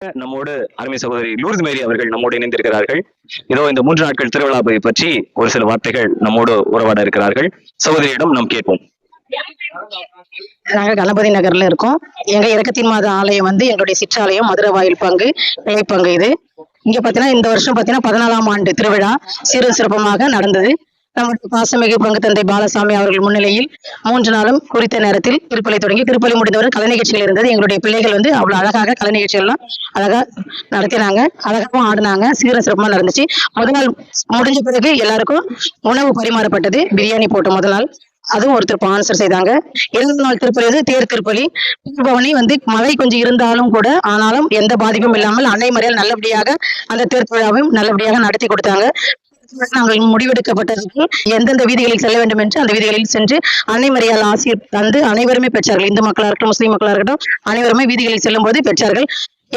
நம்மோடு அருமை சகோதரி லூர்து மேரி அவர்கள் நம்மோடு இணைந்திருக்கிறார்கள். இதோ இந்த 3 நாட்கள் திருவிழாவை பற்றி ஒரு சில வார்த்தைகள் நம்மோடு உறவாட இருக்கிறார்கள். சகோதரியிடம் நாம் கேட்போம். நாங்க கணபதி நகர்ல இருக்கோம். எங்க இரக்கத்தின் மாத ஆலயம் வந்து எங்களுடைய சிற்றாலயம் மதுரை வாயில் பங்கு கிளைப்பங்கு. இது இங்க பாத்தீங்கன்னா இந்த வருஷம் பாத்தீங்கன்னா 14ஆம் ஆண்டு திருவிழா சீரும் சிறப்பமாக நடந்தது. நம்முடைய பாசமிகு பங்கு தந்தை பாலசாமி அவர்கள் முன்னிலையில் 3 நாளும் குறித்த நேரத்தில் திருப்பலி தொடங்கி திருப்பலி முடிந்தவரை கலை நிகழ்ச்சிகள் இருந்தது. எங்களுடைய பிள்ளைகள் வந்து அவ்வளவு அழகாக கலை நிகழ்ச்சிகள்லாம் அழகா நடத்தினாங்க, அழகாகவும் ஆடினாங்க, சீரும் சிறப்பமா நடந்துச்சு. முதல் நாள் முடிஞ்ச பிறகு எல்லாருக்கும் உணவு பரிமாறப்பட்டது. பிரியாணி போட்டு முதல் நாள் அதுவும் ஒருத்தர் ஸ்பான்சர் செய்தாங்க. 2 நாள் திருப்பலி வந்து தேர் திருப்பலி. பவனி வந்து மழை கொஞ்சம் இருந்தாலும் கூட ஆனாலும் எந்த பாதிப்பும் இல்லாமல் அன்னை மரியால் நல்லபடியாக அந்த தேர் திருவிழாவையும் நல்லபடியாக நடத்தி கொடுத்தாங்க. நாங்கள் முடிவெடுக்கப்பட்டதற்கு எந்தெந்த வீதிகளில் செல்ல வேண்டும் என்று அந்த வீதிகளில் சென்று அன்னை மரியால் ஆசிரியர் தந்து அனைவருமே பெற்றார்கள். இந்து மக்களா இருக்கட்டும், முஸ்லீம் மக்களா இருக்கட்டும், அனைவருமே வீதிகளில் செல்லும் போது பெற்றார்கள்.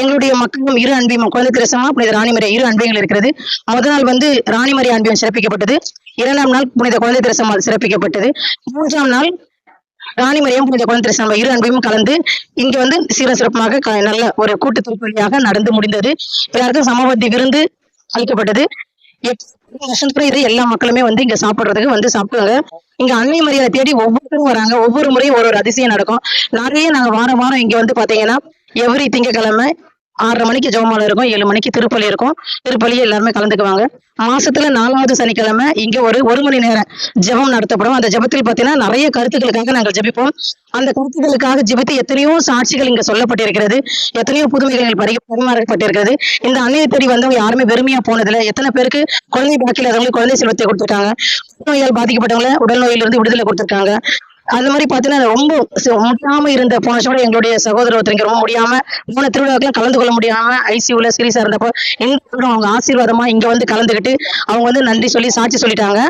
எங்களுடைய மக்களும் இரு அன்பியும் குழந்தை திரசமா புனித ராணிமரியா இரு அன்பியங்கள் இருக்கிறது. முதல் நாள் வந்து ராணிமரியா அன்பியம் சிறப்பிக்கப்பட்டது. 2ஆம் நாள் புனித குழந்தை திரசமா சிறப்பிக்கப்பட்டது. 3ஆம் நாள் ராணிமரியம் புனித குழந்தை திரசமா இரு அன்பையும் கலந்து இங்க வந்து சீர சிறப்பாக நல்ல ஒரு கூட்டு திருப்பலியாக நடந்து முடிந்தது. எல்லாருக்கும் சமபந்தி விருந்து அளிக்கப்பட்டது. வருஷத்துக்கு இது எல்லா மக்களுமே வந்து இங்க சாப்பிடுறதுக்கு வந்து சாப்பிடுவாங்க. இங்க அன்னை மரியாதை தேடி ஒவ்வொருத்தரும் வராங்க. ஒவ்வொரு முறையும் ஒரு அதிசயம் நடக்கும். நிறைய நாங்க வாரம் வாரம் இங்க வந்து பாத்தீங்கன்னா எவ்ரி திங்கக்கிழமை 6:30 மணிக்கு ஜெபமாலை இருக்கும், 7 மணிக்கு திருப்பலி இருக்கும். திருப்பலியை எல்லாருமே கலந்துக்குவாங்க. மாசத்துல 4வது சனிக்கிழமை இங்க ஒரு மணி நேரம் ஜெபம் நடத்தப்படும். அந்த ஜெபத்தில் பாத்தீங்கன்னா நிறைய கருத்துக்களுக்காக நாங்கள் ஜெபிப்போம். அந்த கருத்துக்களுக்காக ஜெபித்து எத்தனையோ சாட்சிகள் இங்க சொல்லப்பட்டிருக்கிறது, எத்தனையோ புதுமைகள் பரிமாறப்பட்டிருக்கிறது. இந்த அன்னையை தேடி வந்தவங்க யாருமே வெறுமையா போனதில்லை. எத்தனை பேருக்கு குழந்தை பாக்கியில் அதவங்களுக்கு குழந்தை செல்வத்தை கொடுத்துருக்காங்க, நோயால் பாதிக்கப்பட்டவங்களை உடல் நோயிலிருந்து விடுதலை கொடுத்துருக்காங்க. அந்த மாதிரி பாத்தீங்கன்னா ரொம்ப முடியாம இருந்த போன வருஷம் கூட எங்களுடைய சகோதரர் ஒருத்தருக்கு ரொம்ப முடியாம போன திருவிழாக்கெல்லாம் கலந்து கொள்ள முடியாம ஐசியூல சீரியஸா இருந்தப்போ இந்த அவங்க ஆசீர்வாதமா இங்க வந்து கலந்துக்கிட்டு அவங்க வந்து நன்றி சொல்லி சாட்சி சொல்லிட்டாங்க.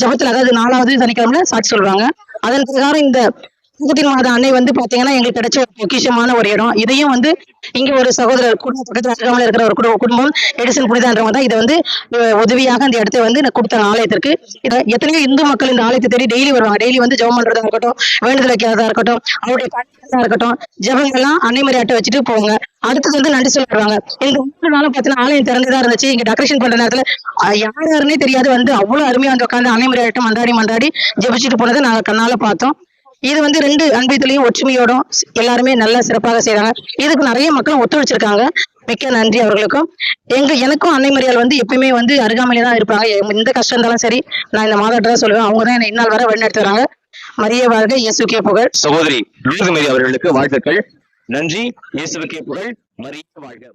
ஜபத்துல அதாவது 4வது சனிக்கிழமை சாட்சி சொல்றாங்க. அதன் பிரகாரம் இந்த பக்கத்தின் மாத அன்னை வந்து பாத்தீங்கன்னா எங்களுக்கு கிடைச்ச ஒரு பொக்கிஷமான ஒரு இடம். இதையும் வந்து இங்க ஒரு சகோதரர் குடும்பம் பக்கத்துல அருகாமல் இருக்கிற ஒரு குடும்பம் எடிசன் புனிதான்றவங்க தான் இதை வந்து உதவியாக அந்த இடத்தை வந்து கொடுத்த ஆலயத்திற்கு. எத்தனையோ இந்து மக்கள் இந்த ஆலயத்தை தேடி டெய்லி வருவாங்க. டெய்லி வந்து ஜெபம் பண்றதா இருக்கட்டும், வேண்டுதல் வைக்கிறதா இருக்கட்டும், அவருடைய கட்டளா இருக்கட்டும், ஜெபங்கள்லாம் அன்னை மரியாதை வச்சுட்டு போவாங்க. அடுத்தது வந்து நன்றி சொல்லுவாங்க. இந்த 3 நாளும் பாத்தீங்கன்னா ஆலயம் திறந்துதான் இருந்துச்சு. இங்க டெக்கரேஷன் பண்ற நேரத்துல யார் யாருன்னே தெரியாது வந்து அவ்வளவு அருமையா வந்து உட்காந்து அன்னை மரியாதை மன்றாடி ஜெபிச்சுட்டு போனதை நாங்க கண்ணால பார்த்தோம். இது வந்து 2 அன்பியத்திலையும் ஒற்றுமையோடும் எல்லாருமே நல்லா சிறப்பாக செய்யறாங்க. இதுக்கு நிறைய மக்களும் ஒத்துழைச்சிருக்காங்க. மிக்க நன்றி அவர்களுக்கும். எனக்கும் அன்னை மரியாள் வந்து எப்பயுமே வந்து அருகாமையிலே தான் இருப்பாங்க. எந்த கஷ்டம் இருந்தாலும் சரி நான் இந்த மாதாட்ட தான் சொல்லுவேன். அவங்க தான் என்ன இந்நாள் வரை வழிநடத்தி வராங்க. மரிய வாழ்க, இயேசுக்கே புகழ். சகோதரி லூர்து மேரி அவர்களுக்கு வாழ்த்துக்கள். நன்றி. இயேசுவுக்கே புகழ். மரிய வாழ்க.